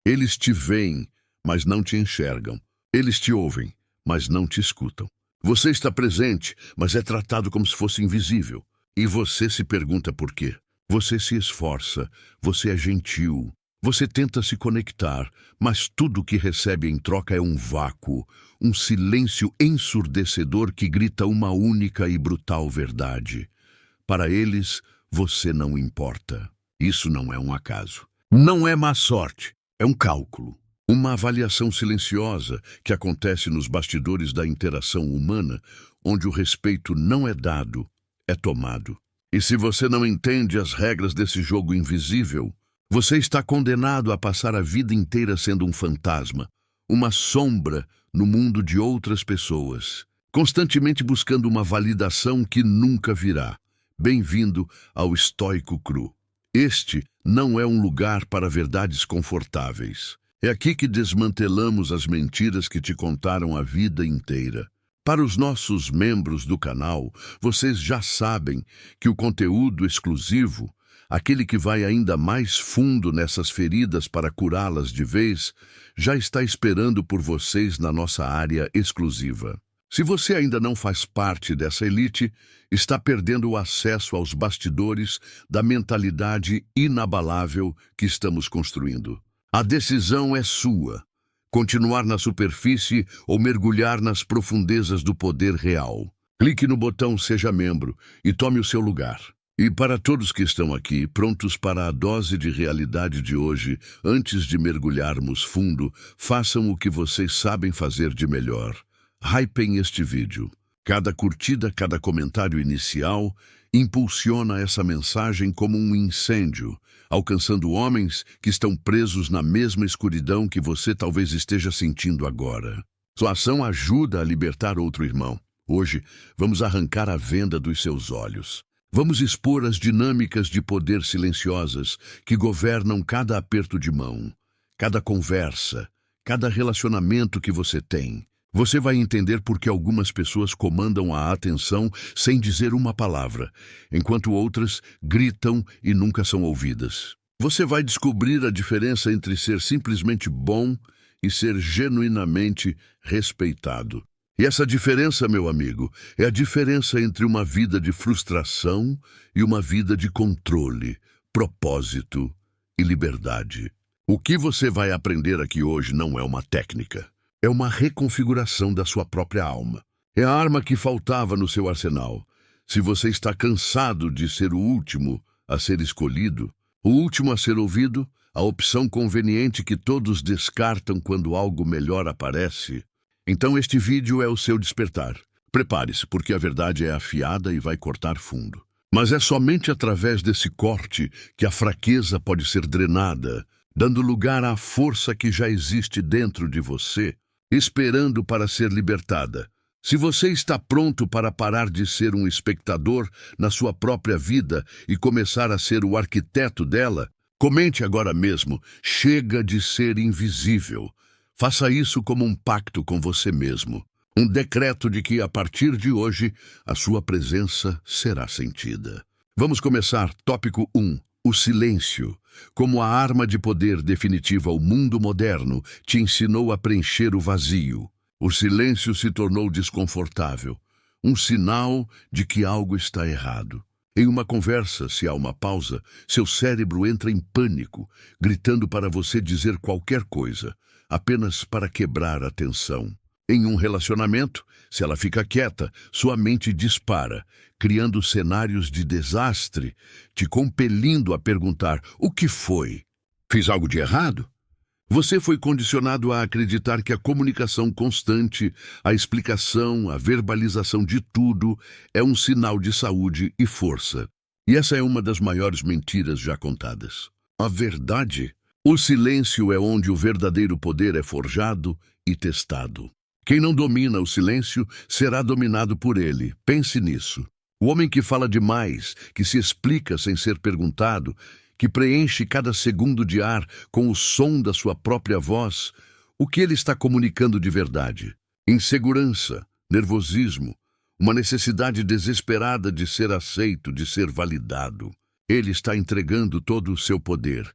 Eles te veem, mas não te enxergam. Eles te ouvem, mas não te escutam. Você está presente, mas é tratado como se fosse invisível. E você se pergunta por quê. Você se esforça, você é gentil, você tenta se conectar, mas tudo o que recebe em troca é um vácuo, um silêncio ensurdecedor que grita uma única e brutal verdade. Para eles, você não importa. Isso não é um acaso. Não é má sorte, é um cálculo. Uma avaliação silenciosa que acontece nos bastidores da interação humana, onde o respeito não é dado, é tomado. E se você não entende as regras desse jogo invisível, você está condenado a passar a vida inteira sendo um fantasma, uma sombra no mundo de outras pessoas, constantemente buscando uma validação que nunca virá. Bem-vindo ao estoico cru. Este não é um lugar para verdades confortáveis. É aqui que desmantelamos as mentiras que te contaram a vida inteira. Para os nossos membros do canal, vocês já sabem que o conteúdo exclusivo, aquele que vai ainda mais fundo nessas feridas para curá-las de vez, já está esperando por vocês na nossa área exclusiva. Se você ainda não faz parte dessa elite, está perdendo o acesso aos bastidores da mentalidade inabalável que estamos construindo. A decisão é sua. Continuar na superfície ou mergulhar nas profundezas do poder real. Clique no botão Seja Membro e tome o seu lugar. E para todos que estão aqui, prontos para a dose de realidade de hoje, antes de mergulharmos fundo, façam o que vocês sabem fazer de melhor. Hypem este vídeo. Cada curtida, cada comentário inicial impulsiona essa mensagem como um incêndio, alcançando homens que estão presos na mesma escuridão que você talvez esteja sentindo agora. Sua ação ajuda a libertar outro irmão. Hoje, vamos arrancar a venda dos seus olhos. Vamos expor as dinâmicas de poder silenciosas que governam cada aperto de mão, cada conversa, cada relacionamento que você tem. Você vai entender por que algumas pessoas comandam a atenção sem dizer uma palavra, enquanto outras gritam e nunca são ouvidas. Você vai descobrir a diferença entre ser simplesmente bom e ser genuinamente respeitado. E essa diferença, meu amigo, é a diferença entre uma vida de frustração e uma vida de controle, propósito e liberdade. O que você vai aprender aqui hoje não é uma técnica. É uma reconfiguração da sua própria alma. É a arma que faltava no seu arsenal. Se você está cansado de ser o último a ser escolhido, o último a ser ouvido, a opção conveniente que todos descartam quando algo melhor aparece, então este vídeo é o seu despertar. Prepare-se, porque a verdade é afiada e vai cortar fundo. Mas é somente através desse corte que a fraqueza pode ser drenada, dando lugar à força que já existe dentro de você, esperando para ser libertada. Se você está pronto para parar de ser um espectador na sua própria vida e começar a ser o arquiteto dela, comente agora mesmo: chega de ser invisível. Faça isso como um pacto com você mesmo. Um decreto de que, a partir de hoje, a sua presença será sentida. Vamos começar. Tópico 1. O silêncio, como a arma de poder definitiva ao mundo moderno, te ensinou a preencher o vazio. O silêncio se tornou desconfortável, um sinal de que algo está errado. Em uma conversa, se há uma pausa, seu cérebro entra em pânico, gritando para você dizer qualquer coisa, apenas para quebrar a tensão. Em um relacionamento, se ela fica quieta, sua mente dispara, criando cenários de desastre, te compelindo a perguntar: o que foi? Fiz algo de errado? Você foi condicionado a acreditar que a comunicação constante, a explicação, a verbalização de tudo é um sinal de saúde e força. E essa é uma das maiores mentiras já contadas. A verdade, o silêncio é onde o verdadeiro poder é forjado e testado. Quem não domina o silêncio será dominado por ele. Pense nisso. O homem que fala demais, que se explica sem ser perguntado, que preenche cada segundo de ar com o som da sua própria voz, o que ele está comunicando de verdade? Insegurança, nervosismo, uma necessidade desesperada de ser aceito, de ser validado. Ele está entregando todo o seu poder,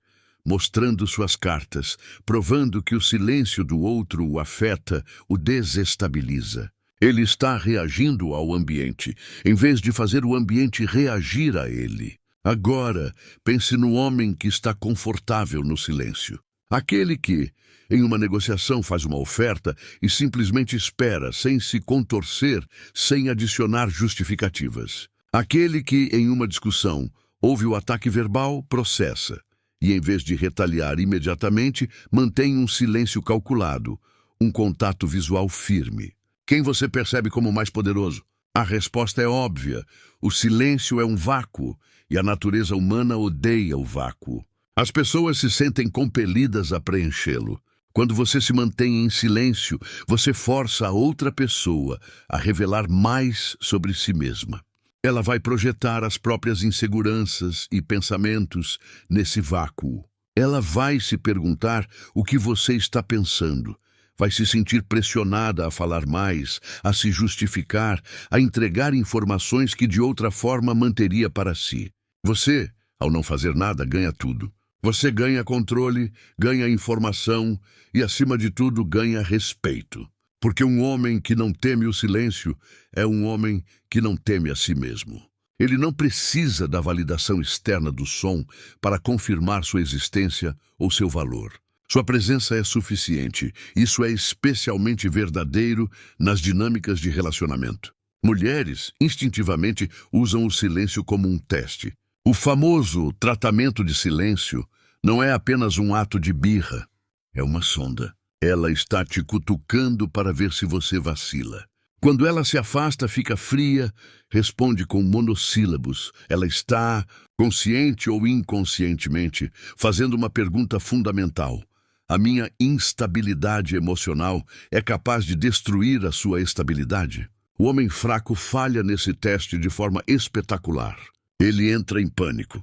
mostrando suas cartas, provando que o silêncio do outro o afeta, o desestabiliza. Ele está reagindo ao ambiente, em vez de fazer o ambiente reagir a ele. Agora, pense no homem que está confortável no silêncio. Aquele que, em uma negociação, faz uma oferta e simplesmente espera, sem se contorcer, sem adicionar justificativas. Aquele que, em uma discussão, ouve o ataque verbal, processa. E, em vez de retaliar imediatamente, mantém um silêncio calculado, um contato visual firme. Quem você percebe como mais poderoso? A resposta é óbvia. O silêncio é um vácuo, e a natureza humana odeia o vácuo. As pessoas se sentem compelidas a preenchê-lo. Quando você se mantém em silêncio, você força a outra pessoa a revelar mais sobre si mesma. Ela vai projetar as próprias inseguranças e pensamentos nesse vácuo. Ela vai se perguntar o que você está pensando. Vai se sentir pressionada a falar mais, a se justificar, a entregar informações que de outra forma manteria para si. Você, ao não fazer nada, ganha tudo. Você ganha controle, ganha informação e, acima de tudo, ganha respeito. Porque um homem que não teme o silêncio é um homem que não teme a si mesmo. Ele não precisa da validação externa do som para confirmar sua existência ou seu valor. Sua presença é suficiente. Isso é especialmente verdadeiro nas dinâmicas de relacionamento. Mulheres, instintivamente, usam o silêncio como um teste. O famoso tratamento de silêncio não é apenas um ato de birra, é uma sonda. Ela está te cutucando para ver se você vacila. Quando ela se afasta, fica fria, responde com monossílabos. Ela está, consciente ou inconscientemente, fazendo uma pergunta fundamental. A minha instabilidade emocional é capaz de destruir a sua estabilidade? O homem fraco falha nesse teste de forma espetacular. Ele entra em pânico.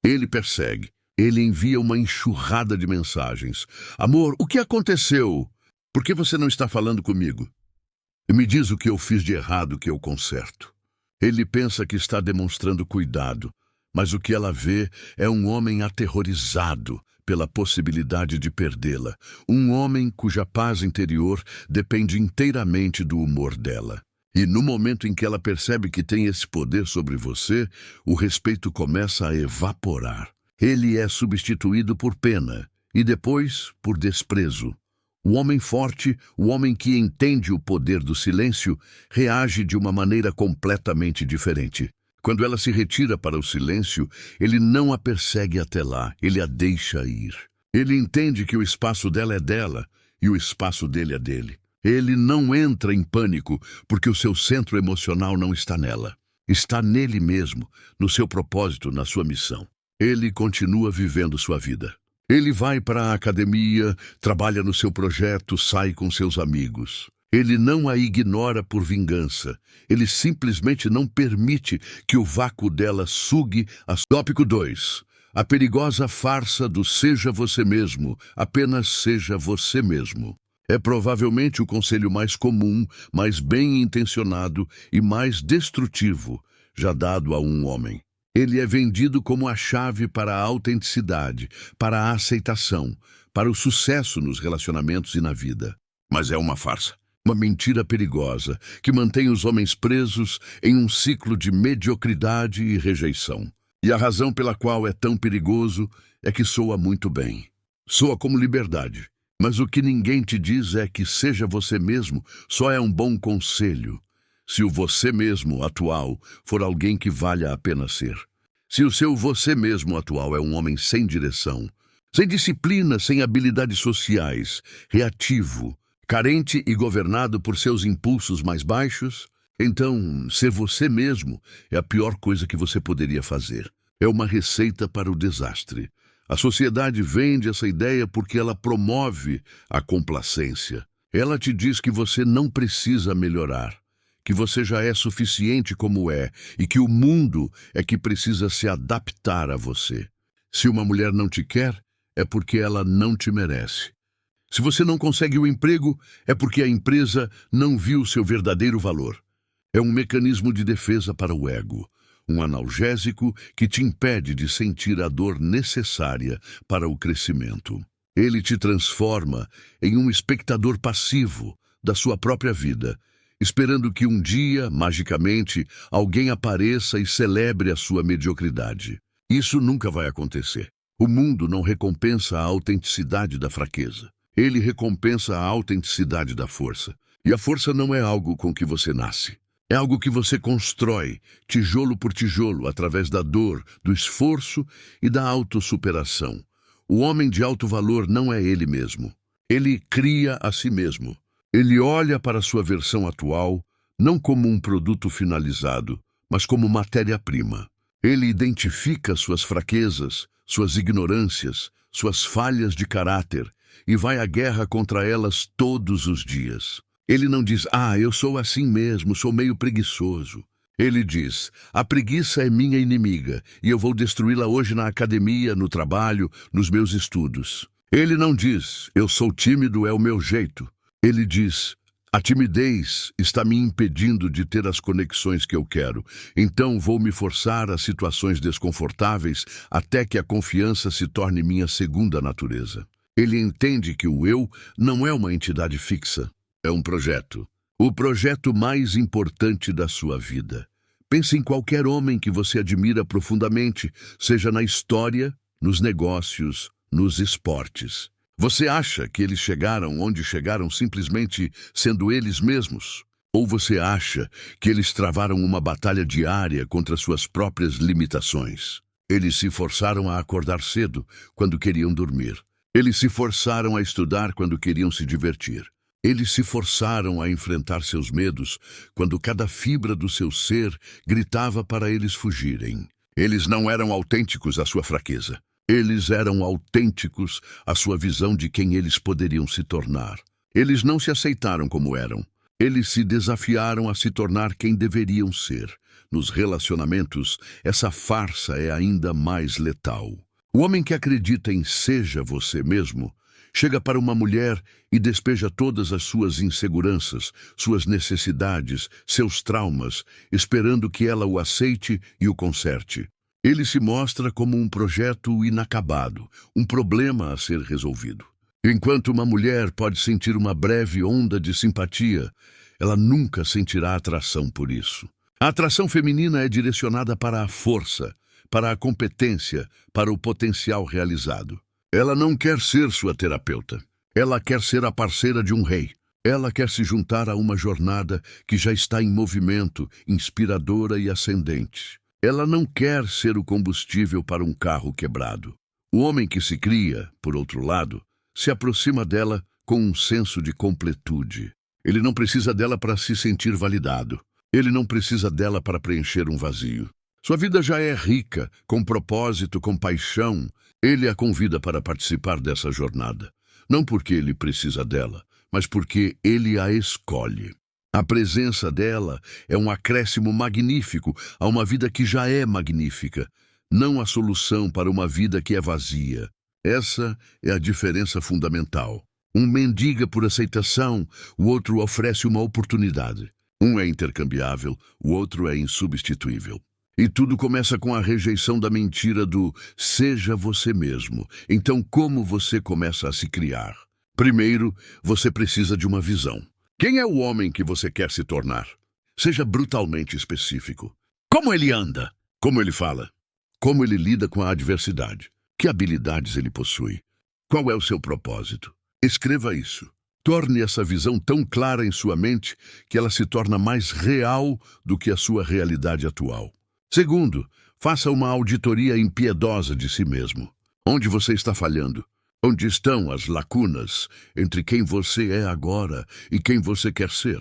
Ele persegue. Ele envia uma enxurrada de mensagens. Amor, o que aconteceu? Por que você não está falando comigo? Me diz o que eu fiz de errado que eu conserto. Ele pensa que está demonstrando cuidado, mas o que ela vê é um homem aterrorizado pela possibilidade de perdê-la. Um homem cuja paz interior depende inteiramente do humor dela. E no momento em que ela percebe que tem esse poder sobre você, o respeito começa a evaporar. Ele é substituído por pena e depois por desprezo. O homem forte, o homem que entende o poder do silêncio, reage de uma maneira completamente diferente. Quando ela se retira para o silêncio, ele não a persegue até lá, ele a deixa ir. Ele entende que o espaço dela é dela e o espaço dele é dele. Ele não entra em pânico porque o seu centro emocional não está nela. Está nele mesmo, no seu propósito, na sua missão. Ele continua vivendo sua vida. Ele vai para a academia, trabalha no seu projeto, sai com seus amigos. Ele não a ignora por vingança. Ele simplesmente não permite que o vácuo dela sugue a... Tópico 2. A perigosa farsa do seja você mesmo, apenas seja você mesmo. É provavelmente o conselho mais comum, mais bem intencionado e mais destrutivo já dado a um homem. Ele é vendido como a chave para a autenticidade, para a aceitação, para o sucesso nos relacionamentos e na vida. Mas é uma farsa, uma mentira perigosa que mantém os homens presos em um ciclo de mediocridade e rejeição. E a razão pela qual é tão perigoso é que soa muito bem. Soa como liberdade. Mas o que ninguém te diz é que seja você mesmo só é um bom conselho, se o você mesmo atual for alguém que valha a pena ser. Se o seu você mesmo atual é um homem sem direção, sem disciplina, sem habilidades sociais, reativo, carente e governado por seus impulsos mais baixos, então ser você mesmo é a pior coisa que você poderia fazer. É uma receita para o desastre. A sociedade vende essa ideia porque ela promove a complacência. Ela te diz que você não precisa melhorar, que você já é suficiente como é e que o mundo é que precisa se adaptar a você. Se uma mulher não te quer, é porque ela não te merece. Se você não consegue o emprego, é porque a empresa não viu seu verdadeiro valor. É um mecanismo de defesa para o ego. um analgésico que te impede de sentir a dor necessária para o crescimento. Ele te transforma em um espectador passivo da sua própria vida, esperando que um dia, magicamente, alguém apareça e celebre a sua mediocridade. Isso nunca vai acontecer. O mundo não recompensa a autenticidade da fraqueza. Ele recompensa a autenticidade da força. E a força não é algo com que você nasce. É algo que você constrói, tijolo por tijolo, através da dor, do esforço e da autossuperação. O homem de alto valor não é ele mesmo. Ele cria a si mesmo. Ele olha para sua versão atual, não como um produto finalizado, mas como matéria-prima. Ele identifica suas fraquezas, suas ignorâncias, suas falhas de caráter e vai à guerra contra elas todos os dias. Ele não diz, eu sou assim mesmo, sou meio preguiçoso. Ele diz, a preguiça é minha inimiga e eu vou destruí-la hoje na academia, no trabalho, nos meus estudos. Ele não diz, eu sou tímido, é o meu jeito. Ele diz, a timidez está me impedindo de ter as conexões que eu quero, então vou me forçar a situações desconfortáveis até que a confiança se torne minha segunda natureza. Ele entende que o eu não é uma entidade fixa, é um projeto. O projeto mais importante da sua vida. Pense em qualquer homem que você admira profundamente, seja na história, nos negócios, nos esportes. Você acha que eles chegaram onde chegaram simplesmente sendo eles mesmos? Ou você acha que eles travaram uma batalha diária contra suas próprias limitações? Eles se forçaram a acordar cedo quando queriam dormir. Eles se forçaram a estudar quando queriam se divertir. Eles se forçaram a enfrentar seus medos quando cada fibra do seu ser gritava para eles fugirem. Eles não eram autênticos à sua fraqueza. Eles eram autênticos à sua visão de quem eles poderiam se tornar. Eles não se aceitaram como eram. Eles se desafiaram a se tornar quem deveriam ser. Nos relacionamentos, essa farsa é ainda mais letal. O homem que acredita em seja você mesmo chega para uma mulher e despeja todas as suas inseguranças, suas necessidades, seus traumas, esperando que ela o aceite e o conserte. Ele se mostra como um projeto inacabado, um problema a ser resolvido. Enquanto uma mulher pode sentir uma breve onda de simpatia, ela nunca sentirá atração por isso. A atração feminina é direcionada para a força, para a competência, para o potencial realizado. Ela não quer ser sua terapeuta. Ela quer ser a parceira de um rei. Ela quer se juntar a uma jornada que já está em movimento, inspiradora e ascendente. Ela não quer ser o combustível para um carro quebrado. O homem que se cria, por outro lado, se aproxima dela com um senso de completude. Ele não precisa dela para se sentir validado. Ele não precisa dela para preencher um vazio. Sua vida já é rica, com propósito, com paixão. Ele a convida para participar dessa jornada. Não porque ele precisa dela, mas porque ele a escolhe. A presença dela é um acréscimo magnífico a uma vida que já é magnífica, não a solução para uma vida que é vazia. Essa é a diferença fundamental. Um mendiga por aceitação, o outro oferece uma oportunidade. Um é intercambiável, o outro é insubstituível. E tudo começa com a rejeição da mentira do seja você mesmo. Então, como você começa a se criar? Primeiro, você precisa de uma visão. Quem é o homem que você quer se tornar? Seja brutalmente específico. Como ele anda? Como ele fala? Como ele lida com a adversidade? Que habilidades ele possui? Qual é o seu propósito? Escreva isso. Torne essa visão tão clara em sua mente que ela se torna mais real do que a sua realidade atual. Segundo, faça uma auditoria impiedosa de si mesmo. Onde você está falhando? Onde estão as lacunas entre quem você é agora e quem você quer ser?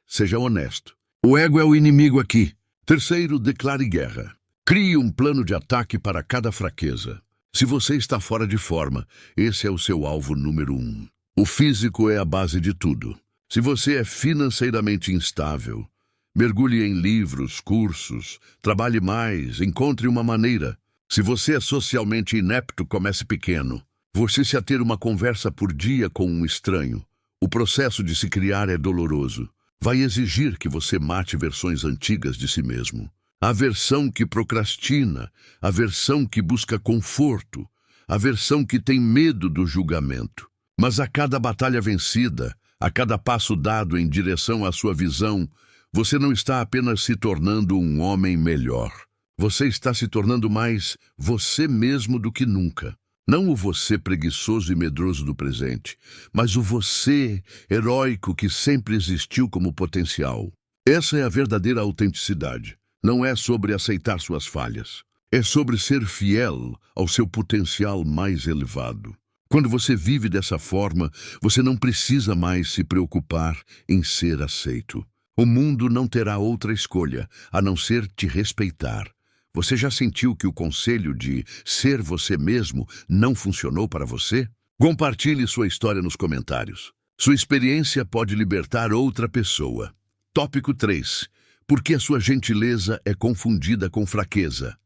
Seja honesto. O ego é o inimigo aqui. Terceiro, declare guerra. Crie um plano de ataque para cada fraqueza. Se você está fora de forma, esse é o seu alvo número 1. O físico é a base de tudo. Se você é financeiramente instável, mergulhe em livros, cursos, trabalhe mais, encontre uma maneira. Se você é socialmente inepto, comece pequeno. Você se ater uma conversa por dia com um estranho. O processo de se criar é doloroso. Vai exigir que você mate versões antigas de si mesmo. A versão que procrastina, a versão que busca conforto, a versão que tem medo do julgamento. Mas a cada batalha vencida, a cada passo dado em direção à sua visão, você não está apenas se tornando um homem melhor. Você está se tornando mais você mesmo do que nunca. Não o você preguiçoso e medroso do presente, mas o você heróico que sempre existiu como potencial. Essa é a verdadeira autenticidade. Não é sobre aceitar suas falhas. É sobre ser fiel ao seu potencial mais elevado. Quando você vive dessa forma, você não precisa mais se preocupar em ser aceito. O mundo não terá outra escolha, a não ser te respeitar. Você já sentiu que o conselho de ser você mesmo não funcionou para você? Compartilhe sua história nos comentários. Sua experiência pode libertar outra pessoa. Tópico 3. Por que a sua gentileza é confundida com fraqueza?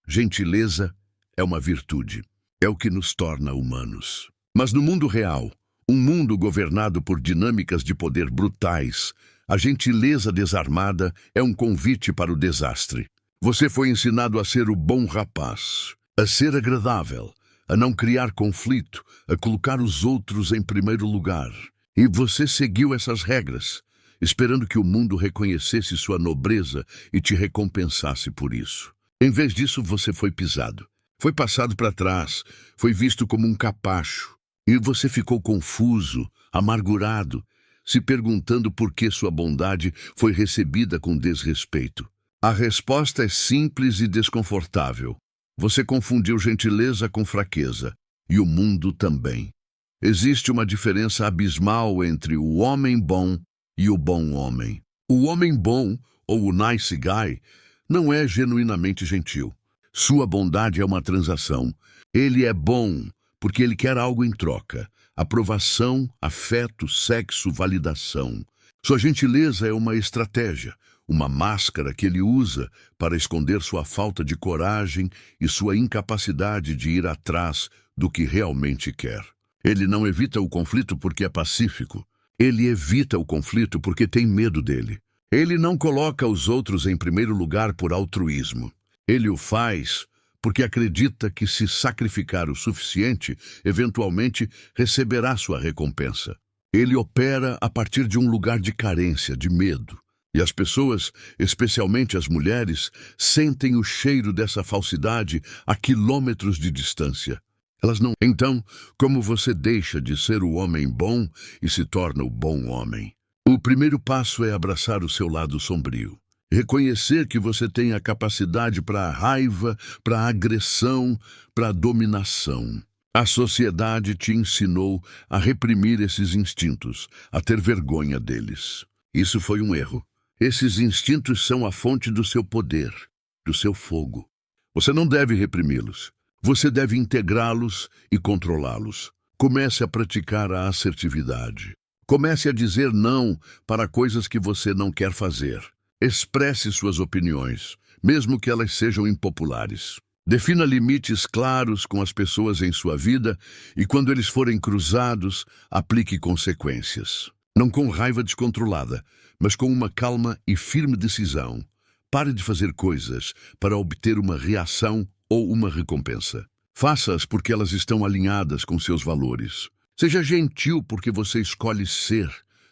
Gentileza é uma virtude. É o que nos torna humanos. Mas no mundo real, um mundo governado por dinâmicas de poder brutais, a gentileza desarmada é um convite para o desastre. Você foi ensinado a ser o bom rapaz, a ser agradável, a não criar conflito, a colocar os outros em primeiro lugar. E você seguiu essas regras, esperando que o mundo reconhecesse sua nobreza e te recompensasse por isso. Em vez disso, você foi pisado. Foi passado para trás, foi visto como um capacho, e você ficou confuso, amargurado, se perguntando por que sua bondade foi recebida com desrespeito. A resposta é simples e desconfortável. Você confundiu gentileza com fraqueza, e o mundo também. Existe uma diferença abismal entre o homem bom e o bom homem. O homem bom, ou o nice guy, não é genuinamente gentil. Sua bondade é uma transação. Ele é bom porque ele quer algo em troca. Aprovação, afeto, sexo, validação. Sua gentileza é uma estratégia, uma máscara que ele usa para esconder sua falta de coragem e sua incapacidade de ir atrás do que realmente quer. Ele não evita o conflito porque é pacífico. Ele evita o conflito porque tem medo dele. Ele não coloca os outros em primeiro lugar por altruísmo. Ele o faz porque acredita que, se sacrificar o suficiente, eventualmente receberá sua recompensa. Ele opera a partir de um lugar de carência, de medo. E as pessoas, especialmente as mulheres, sentem o cheiro dessa falsidade a quilômetros de distância. Elas não... Então, como você deixa de ser o homem bom e se torna o bom homem? O primeiro passo é abraçar o seu lado sombrio. Reconhecer que você tem a capacidade para a raiva, para a agressão, para a dominação. A sociedade te ensinou a reprimir esses instintos, a ter vergonha deles. Isso foi um erro. Esses instintos são a fonte do seu poder, do seu fogo. Você não deve reprimi-los. Você deve integrá-los e controlá-los. Comece a praticar a assertividade. Comece a dizer não para coisas que você não quer fazer. Expresse suas opiniões, mesmo que elas sejam impopulares. Defina limites claros com as pessoas em sua vida e, quando eles forem cruzados, aplique consequências. Não com raiva descontrolada, mas com uma calma e firme decisão. Pare de fazer coisas para obter uma reação ou uma recompensa. Faça-as porque elas estão alinhadas com seus valores. Seja gentil porque você escolhe ser,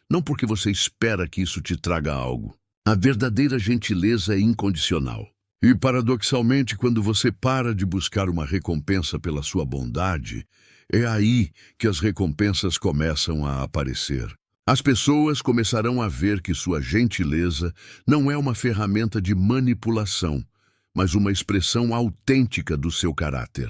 não porque você espera que isso te traga algo. A verdadeira gentileza é incondicional. E, paradoxalmente, quando você para de buscar uma recompensa pela sua bondade, é aí que as recompensas começam a aparecer. As pessoas começarão a ver que sua gentileza não é uma ferramenta de manipulação, mas uma expressão autêntica do seu caráter.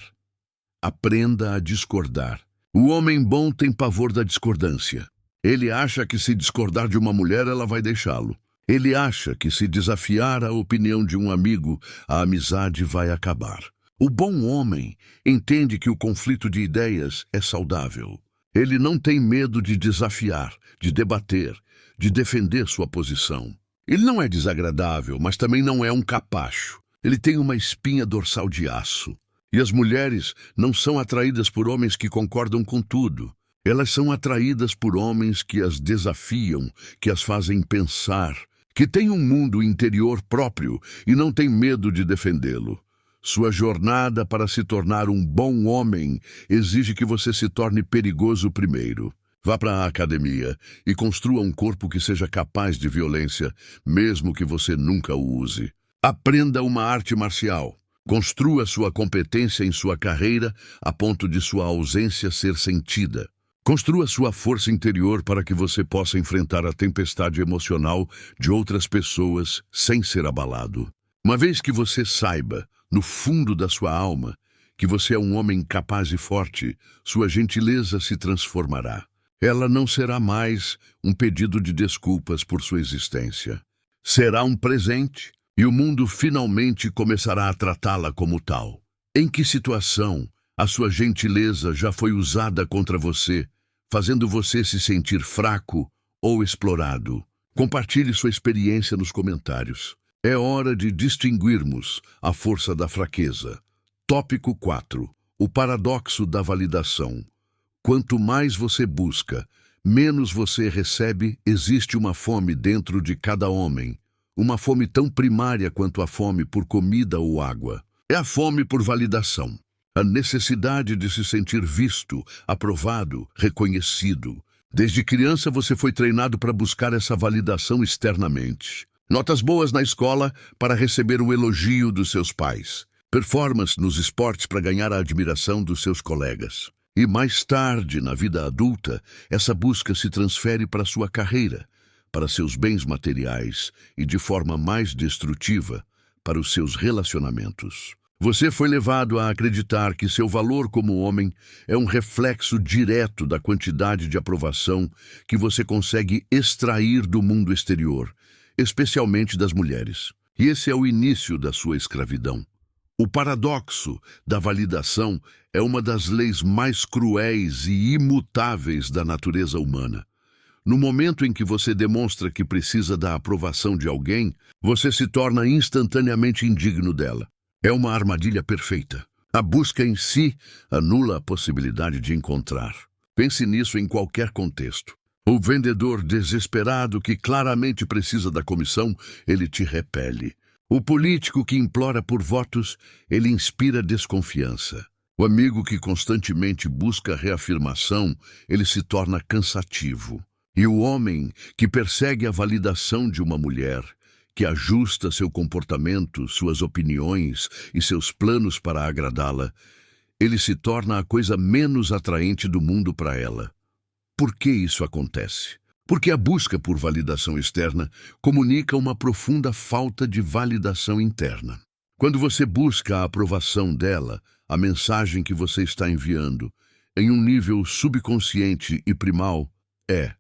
Aprenda a discordar. O homem bom tem pavor da discordância. Ele acha que, se discordar de uma mulher, ela vai deixá-lo. Ele acha que, se desafiar a opinião de um amigo, a amizade vai acabar. O bom homem entende que o conflito de ideias é saudável. Ele não tem medo de desafiar, de debater, de defender sua posição. Ele não é desagradável, mas também não é um capacho. Ele tem uma espinha dorsal de aço. E as mulheres não são atraídas por homens que concordam com tudo. Elas são atraídas por homens que as desafiam, que as fazem pensar, que tem um mundo interior próprio e não tem medo de defendê-lo. Sua jornada para se tornar um bom homem exige que você se torne perigoso primeiro. Vá para a academia e construa um corpo que seja capaz de violência, mesmo que você nunca o use. Aprenda uma arte marcial. Construa sua competência em sua carreira a ponto de sua ausência ser sentida. Construa sua força interior para que você possa enfrentar a tempestade emocional de outras pessoas sem ser abalado. Uma vez que você saiba, no fundo da sua alma, que você é um homem capaz e forte, sua gentileza se transformará. Ela não será mais um pedido de desculpas por sua existência. Será um presente e o mundo finalmente começará a tratá-la como tal. Em que situação a sua gentileza já foi usada contra você, fazendo você se sentir fraco ou explorado? Compartilhe sua experiência nos comentários. É hora de distinguirmos a força da fraqueza. Tópico 4. O paradoxo da validação. Quanto mais você busca, menos você recebe. Existe uma fome dentro de cada homem. Uma fome tão primária quanto a fome por comida ou água. É a fome por validação. A necessidade de se sentir visto, aprovado, reconhecido. Desde criança você foi treinado para buscar essa validação externamente. Notas boas na escola para receber o elogio dos seus pais. Performance nos esportes para ganhar a admiração dos seus colegas. E mais tarde, na vida adulta, essa busca se transfere para sua carreira, para seus bens materiais e, de forma mais destrutiva, para os seus relacionamentos. Você foi levado a acreditar que seu valor como homem é um reflexo direto da quantidade de aprovação que você consegue extrair do mundo exterior, especialmente das mulheres. E esse é o início da sua escravidão. O paradoxo da validação é uma das leis mais cruéis e imutáveis da natureza humana. No momento em que você demonstra que precisa da aprovação de alguém, você se torna instantaneamente indigno dela. É uma armadilha perfeita. A busca em si anula a possibilidade de encontrar. Pense nisso em qualquer contexto. O vendedor desesperado que claramente precisa da comissão, ele te repele. O político que implora por votos, ele inspira desconfiança. O amigo que constantemente busca reafirmação, ele se torna cansativo. E o homem que persegue a validação de uma mulher, que ajusta seu comportamento, suas opiniões e seus planos para agradá-la, ele se torna a coisa menos atraente do mundo para ela. Por que isso acontece? Porque a busca por validação externa comunica uma profunda falta de validação interna. Quando você busca a aprovação dela, a mensagem que você está enviando, em um nível subconsciente e primal, é: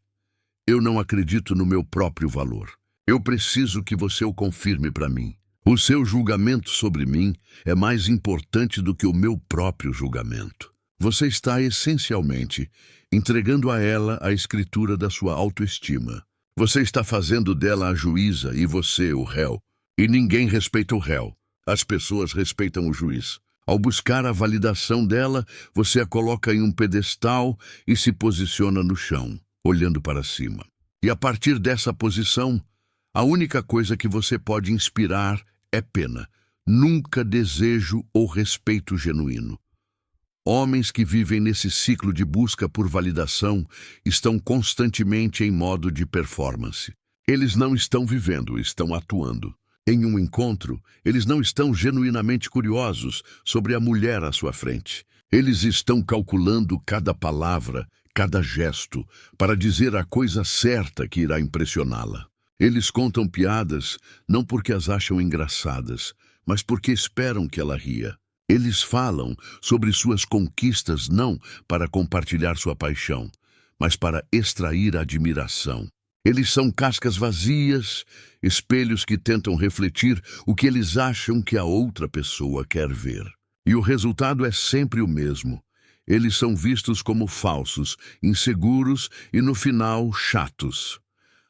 eu não acredito no meu próprio valor. Eu preciso que você o confirme para mim. O seu julgamento sobre mim é mais importante do que o meu próprio julgamento. Você está essencialmente entregando a ela a escritura da sua autoestima. Você está fazendo dela a juíza e você o réu. E ninguém respeita o réu. As pessoas respeitam o juiz. Ao buscar a validação dela, você a coloca em um pedestal e se posiciona no chão, olhando para cima. E a partir dessa posição, a única coisa que você pode inspirar é pena, nunca desejo ou respeito genuíno. Homens que vivem nesse ciclo de busca por validação estão constantemente em modo de performance. Eles não estão vivendo, estão atuando. Em um encontro, eles não estão genuinamente curiosos sobre a mulher à sua frente. Eles estão calculando cada palavra, cada gesto, para dizer a coisa certa que irá impressioná-la. Eles contam piadas não porque as acham engraçadas, mas porque esperam que ela ria. Eles falam sobre suas conquistas não para compartilhar sua paixão, mas para extrair admiração. Eles são cascas vazias, espelhos que tentam refletir o que eles acham que a outra pessoa quer ver. E o resultado é sempre o mesmo. Eles são vistos como falsos, inseguros e, no final, chatos.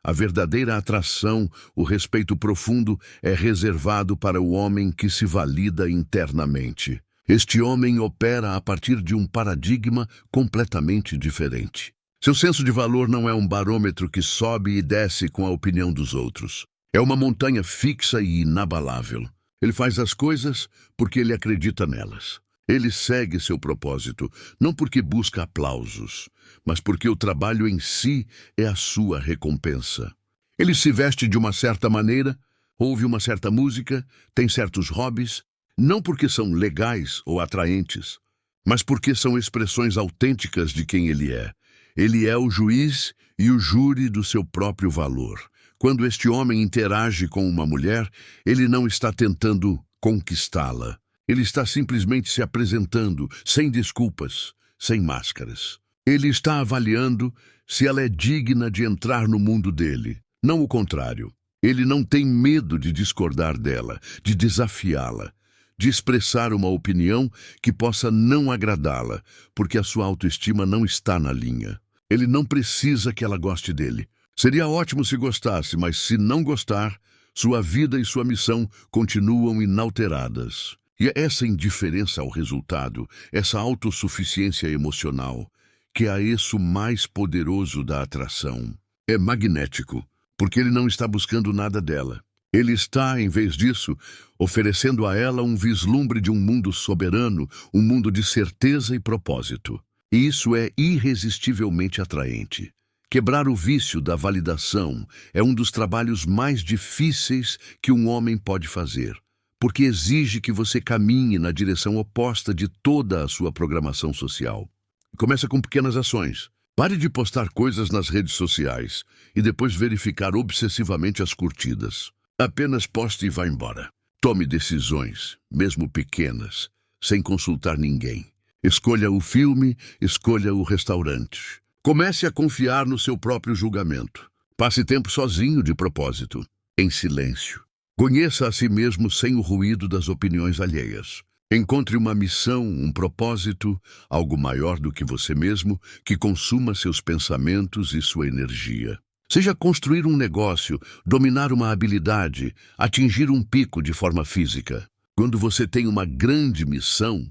A verdadeira atração, o respeito profundo, é reservado para o homem que se valida internamente. Este homem opera a partir de um paradigma completamente diferente. Seu senso de valor não é um barômetro que sobe e desce com a opinião dos outros. É uma montanha fixa e inabalável. Ele faz as coisas porque ele acredita nelas. Ele segue seu propósito, não porque busca aplausos, mas porque o trabalho em si é a sua recompensa. Ele se veste de uma certa maneira, ouve uma certa música, tem certos hobbies, não porque são legais ou atraentes, mas porque são expressões autênticas de quem ele é. Ele é o juiz e o júri do seu próprio valor. Quando este homem interage com uma mulher, ele não está tentando conquistá-la. Ele está simplesmente se apresentando, sem desculpas, sem máscaras. Ele está avaliando se ela é digna de entrar no mundo dele, não o contrário. Ele não tem medo de discordar dela, de desafiá-la, de expressar uma opinião que possa não agradá-la, porque a sua autoestima não está na linha. Ele não precisa que ela goste dele. Seria ótimo se gostasse, mas se não gostar, sua vida e sua missão continuam inalteradas. E é essa indiferença ao resultado, essa autossuficiência emocional, que é a eixo mais poderoso da atração. É magnético, porque ele não está buscando nada dela. Ele está, em vez disso, oferecendo a ela um vislumbre de um mundo soberano, um mundo de certeza e propósito. E isso é irresistivelmente atraente. Quebrar o vício da validação é um dos trabalhos mais difíceis que um homem pode fazer, porque exige que você caminhe na direção oposta de toda a sua programação social. Começa com pequenas ações. Pare de postar coisas nas redes sociais e depois verificar obsessivamente as curtidas. Apenas poste e vá embora. Tome decisões, mesmo pequenas, sem consultar ninguém. Escolha o filme, escolha o restaurante. Comece a confiar no seu próprio julgamento. Passe tempo sozinho de propósito, em silêncio. Conheça a si mesmo sem o ruído das opiniões alheias. Encontre uma missão, um propósito, algo maior do que você mesmo, que consuma seus pensamentos e sua energia. Seja construir um negócio, dominar uma habilidade, atingir um pico de forma física. Quando você tem uma grande missão,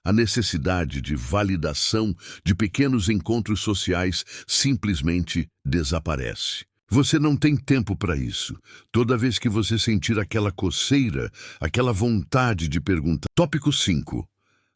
a necessidade de validação de pequenos encontros sociais simplesmente desaparece. Você não tem tempo para isso. Toda vez que você sentir aquela coceira, aquela vontade de perguntar. Tópico 5.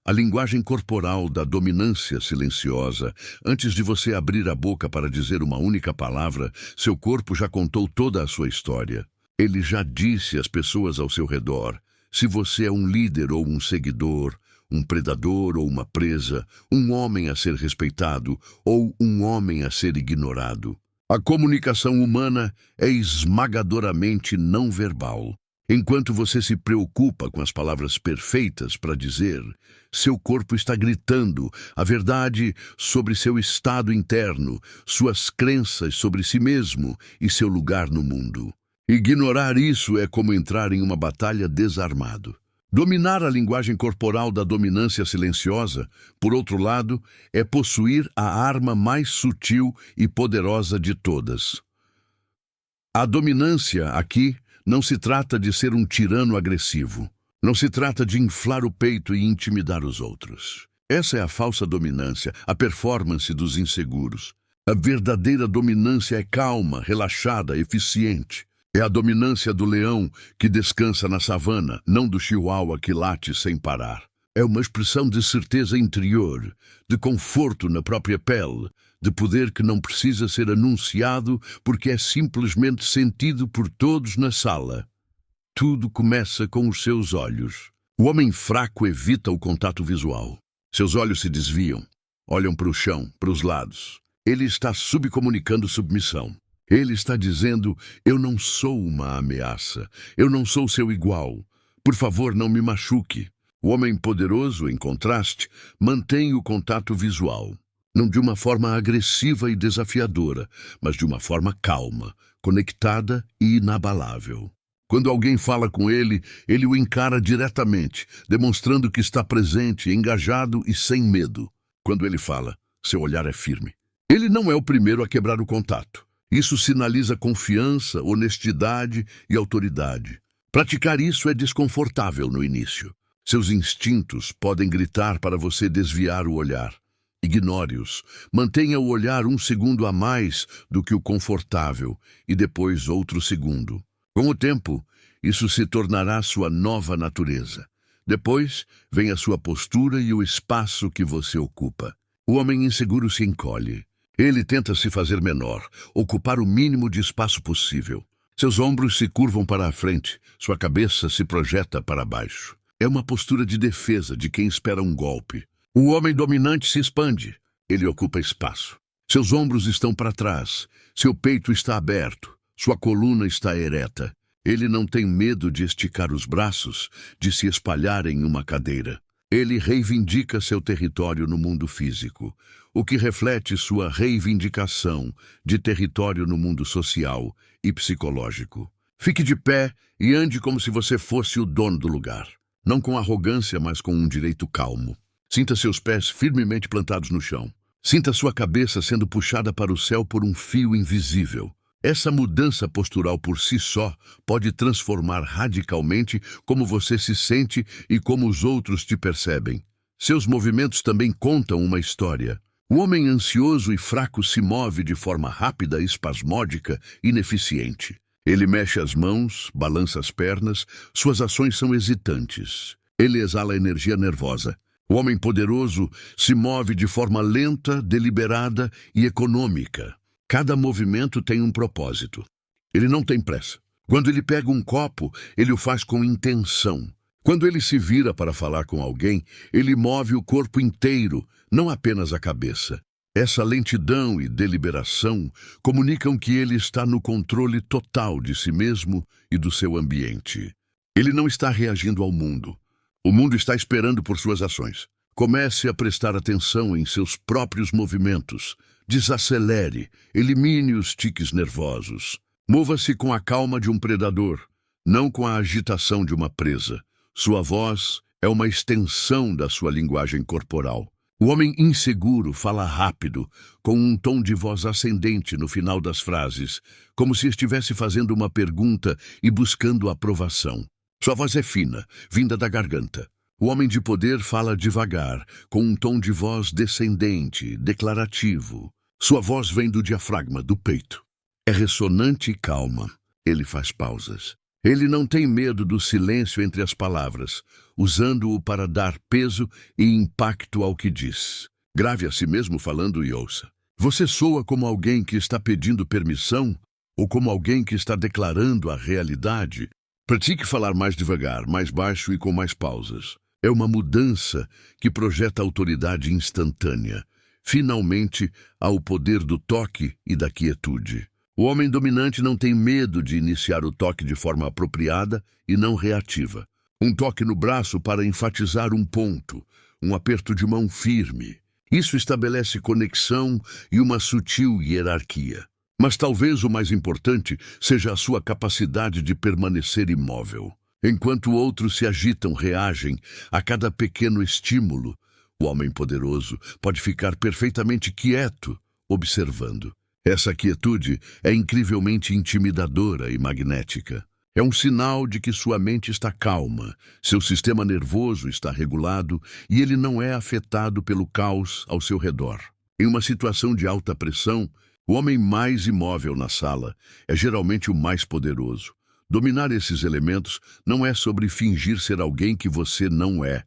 A linguagem corporal da dominância silenciosa. Antes de você abrir a boca para dizer uma única palavra, seu corpo já contou toda a sua história. Ele já disse às pessoas ao seu redor se você é um líder ou um seguidor, um predador ou uma presa, um homem a ser respeitado ou um homem a ser ignorado. A comunicação humana é esmagadoramente não verbal. Enquanto você se preocupa com as palavras perfeitas para dizer, seu corpo está gritando a verdade sobre seu estado interno, suas crenças sobre si mesmo e seu lugar no mundo. Ignorar isso é como entrar em uma batalha desarmado. Dominar a linguagem corporal da dominância silenciosa, por outro lado, é possuir a arma mais sutil e poderosa de todas. A dominância, aqui, não se trata de ser um tirano agressivo. Não se trata de inflar o peito e intimidar os outros. Essa é a falsa dominância, a performance dos inseguros. A verdadeira dominância é calma, relaxada, eficiente. É a dominância do leão que descansa na savana, não do chihuahua que late sem parar. É uma expressão de certeza interior, de conforto na própria pele, de poder que não precisa ser anunciado porque é simplesmente sentido por todos na sala. Tudo começa com os seus olhos. O homem fraco evita o contato visual. Seus olhos se desviam, olham para o chão, para os lados. Ele está subcomunicando submissão. Ele está dizendo, eu não sou uma ameaça, eu não sou seu igual. Por favor, não me machuque. O homem poderoso, em contraste, mantém o contato visual. Não de uma forma agressiva e desafiadora, mas de uma forma calma, conectada e inabalável. Quando alguém fala com ele, ele o encara diretamente, demonstrando que está presente, engajado e sem medo. Quando ele fala, seu olhar é firme. Ele não é o primeiro a quebrar o contato. Isso sinaliza confiança, honestidade e autoridade. Praticar isso é desconfortável no início. Seus instintos podem gritar para você desviar o olhar. Ignore-os. Mantenha o olhar 1 segundo a mais do que o confortável e depois outro segundo. Com o tempo, isso se tornará sua nova natureza. Depois, vem a sua postura e o espaço que você ocupa. O homem inseguro se encolhe. Ele tenta se fazer menor, ocupar o mínimo de espaço possível. Seus ombros se curvam para a frente, sua cabeça se projeta para baixo. É uma postura de defesa de quem espera um golpe. O homem dominante se expande. Ele ocupa espaço. Seus ombros estão para trás, seu peito está aberto, sua coluna está ereta. Ele não tem medo de esticar os braços, de se espalhar em uma cadeira. Ele reivindica seu território no mundo físico, o que reflete sua reivindicação de território no mundo social e psicológico. Fique de pé e ande como se você fosse o dono do lugar. Não com arrogância, mas com um direito calmo. Sinta seus pés firmemente plantados no chão. Sinta sua cabeça sendo puxada para o céu por um fio invisível. Essa mudança postural por si só pode transformar radicalmente como você se sente e como os outros te percebem. Seus movimentos também contam uma história. O homem ansioso e fraco se move de forma rápida, espasmódica, ineficiente. Ele mexe as mãos, balança as pernas, suas ações são hesitantes. Ele exala energia nervosa. O homem poderoso se move de forma lenta, deliberada e econômica. Cada movimento tem um propósito. Ele não tem pressa. Quando ele pega um copo, ele o faz com intenção. Quando ele se vira para falar com alguém, ele move o corpo inteiro, não apenas a cabeça. Essa lentidão e deliberação comunicam que ele está no controle total de si mesmo e do seu ambiente. Ele não está reagindo ao mundo. O mundo está esperando por suas ações. Comece a prestar atenção em seus próprios movimentos. Desacelere, elimine os tiques nervosos. Mova-se com a calma de um predador, não com a agitação de uma presa. Sua voz é uma extensão da sua linguagem corporal. O homem inseguro fala rápido, com um tom de voz ascendente no final das frases, como se estivesse fazendo uma pergunta e buscando aprovação. Sua voz é fina, vinda da garganta. O homem de poder fala devagar, com um tom de voz descendente, declarativo. Sua voz vem do diafragma, do peito. É ressonante e calma. Ele faz pausas. Ele não tem medo do silêncio entre as palavras, usando-o para dar peso e impacto ao que diz. Grave a si mesmo falando e ouça. Você soa como alguém que está pedindo permissão ou como alguém que está declarando a realidade? Pratique falar mais devagar, mais baixo e com mais pausas. É uma mudança que projeta autoridade instantânea. Finalmente, há o poder do toque e da quietude. O homem dominante não tem medo de iniciar o toque de forma apropriada e não reativa. Um toque no braço para enfatizar um ponto, um aperto de mão firme. Isso estabelece conexão e uma sutil hierarquia. Mas talvez o mais importante seja a sua capacidade de permanecer imóvel. Enquanto outros se agitam, reagem a cada pequeno estímulo, o homem poderoso pode ficar perfeitamente quieto, observando. Essa quietude é incrivelmente intimidadora e magnética. É um sinal de que sua mente está calma, seu sistema nervoso está regulado e ele não é afetado pelo caos ao seu redor. Em uma situação de alta pressão, o homem mais imóvel na sala é geralmente o mais poderoso. Dominar esses elementos não é sobre fingir ser alguém que você não é.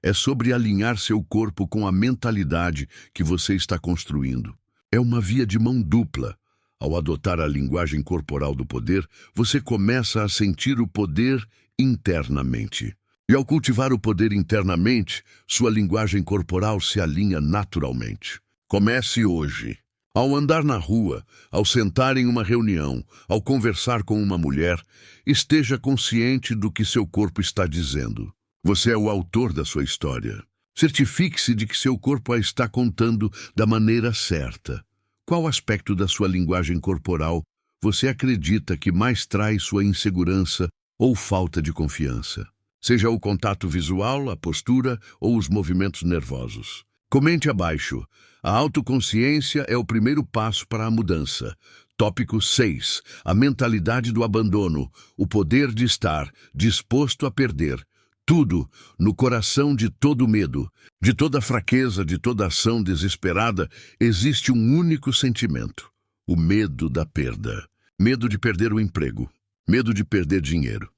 É sobre alinhar seu corpo com a mentalidade que você está construindo. É uma via de mão dupla. Ao adotar a linguagem corporal do poder, você começa a sentir o poder internamente. E ao cultivar o poder internamente, sua linguagem corporal se alinha naturalmente. Comece hoje. Ao andar na rua, ao sentar em uma reunião, ao conversar com uma mulher, esteja consciente do que seu corpo está dizendo. Você é o autor da sua história. Certifique-se de que seu corpo a está contando da maneira certa. Qual aspecto da sua linguagem corporal você acredita que mais traz sua insegurança ou falta de confiança? Seja o contato visual, a postura ou os movimentos nervosos. Comente abaixo. A autoconsciência é o primeiro passo para a mudança. Tópico 6. A mentalidade do abandono. O poder de estar disposto a perder. Tudo no coração de todo medo, de toda fraqueza, de toda ação desesperada, existe um único sentimento: o medo da perda. Medo de perder o emprego, Medo de perder dinheiro.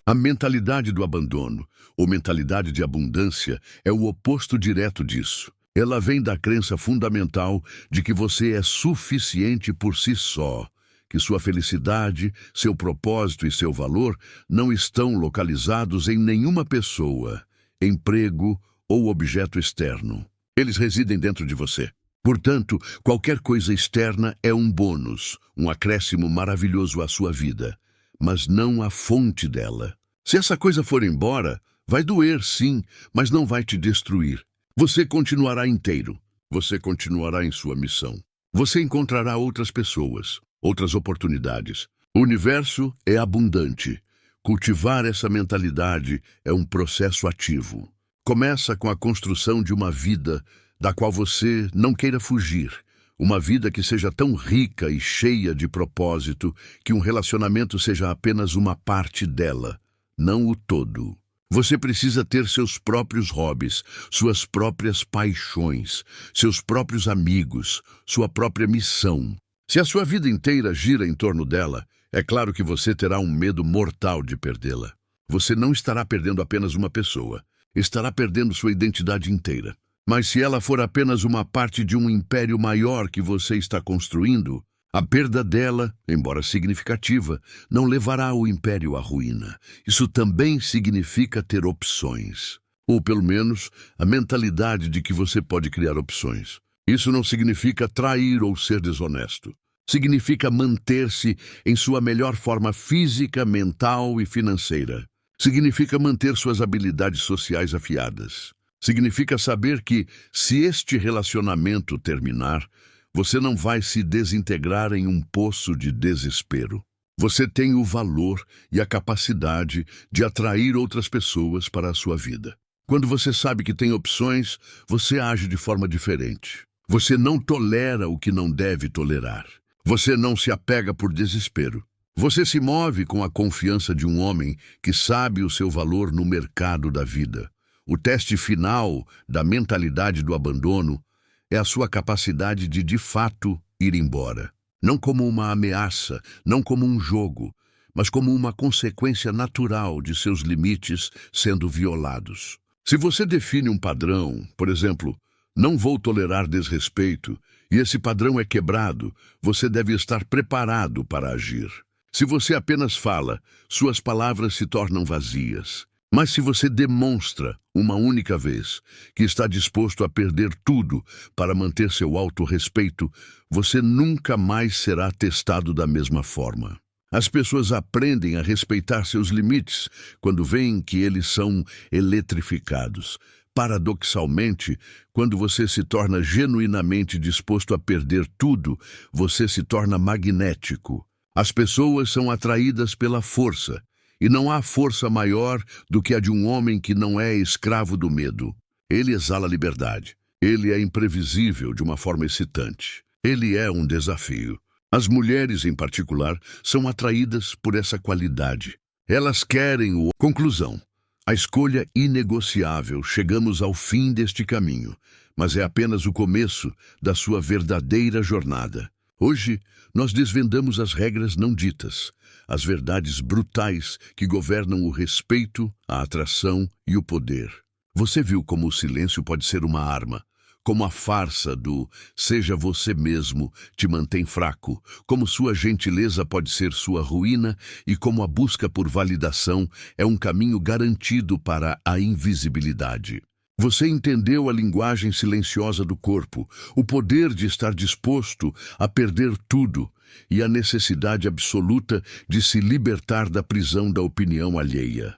A mentalidade do abandono, ou mentalidade de abundância, é o oposto direto disso. Ela vem da crença fundamental de que você é suficiente por si só, que sua felicidade, seu propósito e seu valor não estão localizados em nenhuma pessoa, emprego ou objeto externo. Eles residem dentro de você. Portanto, qualquer coisa externa é um bônus, um acréscimo maravilhoso à sua vida, mas não a fonte dela. Se essa coisa for embora, vai doer, sim, mas não vai te destruir. Você continuará inteiro. Você continuará em sua missão. Você encontrará outras pessoas, outras oportunidades. O universo é abundante. Cultivar essa mentalidade é um processo ativo. Começa com a construção de uma vida da qual você não queira fugir. Uma vida que seja tão rica e cheia de propósito que um relacionamento seja apenas uma parte dela, não o todo. Você precisa ter seus próprios hobbies, suas próprias paixões, seus próprios amigos, sua própria missão. Se a sua vida inteira gira em torno dela, é claro que você terá um medo mortal de perdê-la. Você não estará perdendo apenas uma pessoa, estará perdendo sua identidade inteira. Mas se ela for apenas uma parte de um império maior que você está construindo, a perda dela, embora significativa, não levará o império à ruína. Isso também significa ter opções. Ou, pelo menos, a mentalidade de que você pode criar opções. Isso não significa trair ou ser desonesto. Significa manter-se em sua melhor forma física, mental e financeira. Significa manter suas habilidades sociais afiadas. Significa saber que, se este relacionamento terminar, você não vai se desintegrar em um poço de desespero. Você tem o valor e a capacidade de atrair outras pessoas para a sua vida. Quando você sabe que tem opções, você age de forma diferente. Você não tolera o que não deve tolerar. Você não se apega por desespero. Você se move com a confiança de um homem que sabe o seu valor no mercado da vida. O teste final da mentalidade do abandono é a sua capacidade de fato, ir embora. Não como uma ameaça, não como um jogo, mas como uma consequência natural de seus limites sendo violados. Se você define um padrão, por exemplo, não vou tolerar desrespeito, e esse padrão é quebrado, você deve estar preparado para agir. Se você apenas fala, suas palavras se tornam vazias. Mas se você demonstra, uma única vez, que está disposto a perder tudo para manter seu autorrespeito, você nunca mais será testado da mesma forma. As pessoas aprendem a respeitar seus limites quando veem que eles são eletrificados. Paradoxalmente, quando você se torna genuinamente disposto a perder tudo, você se torna magnético. As pessoas são atraídas pela força. E não há força maior do que a de um homem que não é escravo do medo. Ele exala liberdade. Ele é imprevisível de uma forma excitante. Ele é um desafio. As mulheres, em particular, são atraídas por essa qualidade. Elas querem o... Conclusão. A escolha inegociável. Chegamos ao fim deste caminho, mas é apenas o começo da sua verdadeira jornada. Hoje, nós desvendamos as regras não ditas, as verdades brutais que governam o respeito, a atração e o poder. Você viu como o silêncio pode ser uma arma, como a farsa do "seja você mesmo" te mantém fraco, como sua gentileza pode ser sua ruína e como a busca por validação é um caminho garantido para a invisibilidade. Você entendeu a linguagem silenciosa do corpo, o poder de estar disposto a perder tudo e a necessidade absoluta de se libertar da prisão da opinião alheia.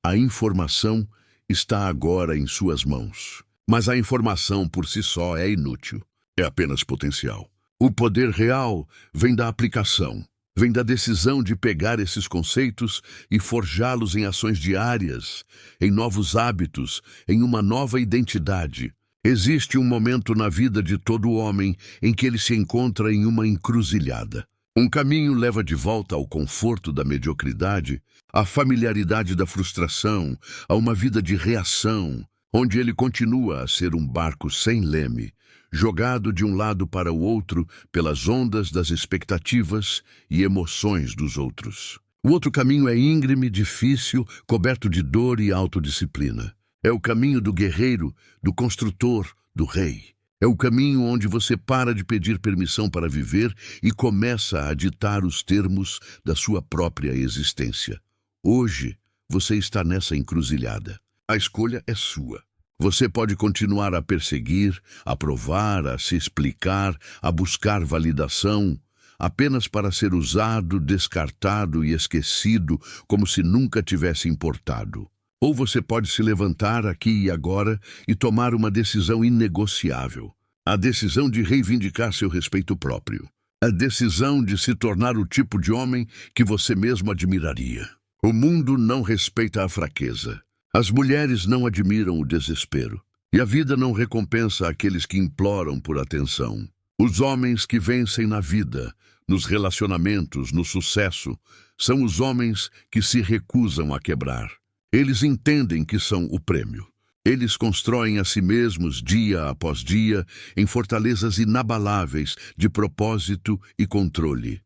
A informação está agora em suas mãos, mas a informação por si só é inútil, é apenas potencial. O poder real vem da aplicação. Vem da decisão de pegar esses conceitos e forjá-los em ações diárias, em novos hábitos, em uma nova identidade. Existe um momento na vida de todo homem em que ele se encontra em uma encruzilhada. Um caminho leva de volta ao conforto da mediocridade, à familiaridade da frustração, a uma vida de reação. onde ele continua a ser um barco sem leme, jogado de um lado para o outro pelas ondas das expectativas e emoções dos outros. O outro caminho é íngreme, difícil, coberto de dor e autodisciplina. É o caminho do guerreiro, do construtor, do rei. É o caminho onde você para de pedir permissão para viver e começa a ditar os termos da sua própria existência. Hoje, você está nessa encruzilhada. A escolha é sua. Você pode continuar a perseguir, a provar, a se explicar, a buscar validação, apenas para ser usado, descartado e esquecido como se nunca tivesse importado. Ou você pode se levantar aqui e agora e tomar uma decisão inegociável. A decisão de reivindicar seu respeito próprio. A decisão de se tornar o tipo de homem que você mesmo admiraria. O mundo não respeita a fraqueza. As mulheres não admiram o desespero. E a vida não recompensa aqueles que imploram por atenção. Os homens que vencem na vida, nos relacionamentos, no sucesso, são os homens que se recusam a quebrar. Eles entendem que são o prêmio. Eles constroem a si mesmos, dia após dia, em fortalezas inabaláveis de propósito e controle.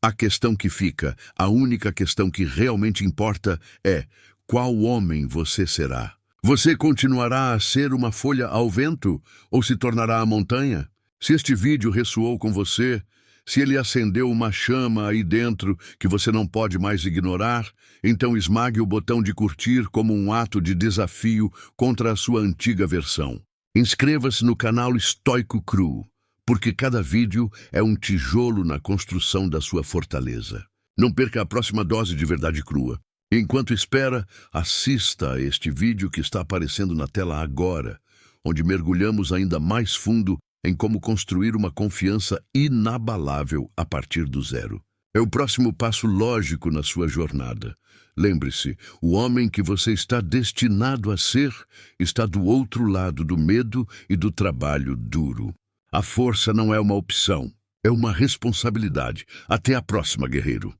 A questão que fica, a única questão que realmente importa é: qual homem você será? Você continuará a ser uma folha ao vento ou se tornará a montanha? Se este vídeo ressoou com você, se ele acendeu uma chama aí dentro que você não pode mais ignorar, então esmague o botão de curtir como um ato de desafio contra a sua antiga versão. Inscreva-se no canal Estoico Cru, porque cada vídeo é um tijolo na construção da sua fortaleza. Não perca a próxima dose de verdade crua. Enquanto espera, assista a este vídeo que está aparecendo na tela agora, onde mergulhamos ainda mais fundo em como construir uma confiança inabalável a partir do zero. É o próximo passo lógico na sua jornada. Lembre-se, o homem que você está destinado a ser está do outro lado do medo e do trabalho duro. A força não é uma opção, é uma responsabilidade. Até a próxima, guerreiro.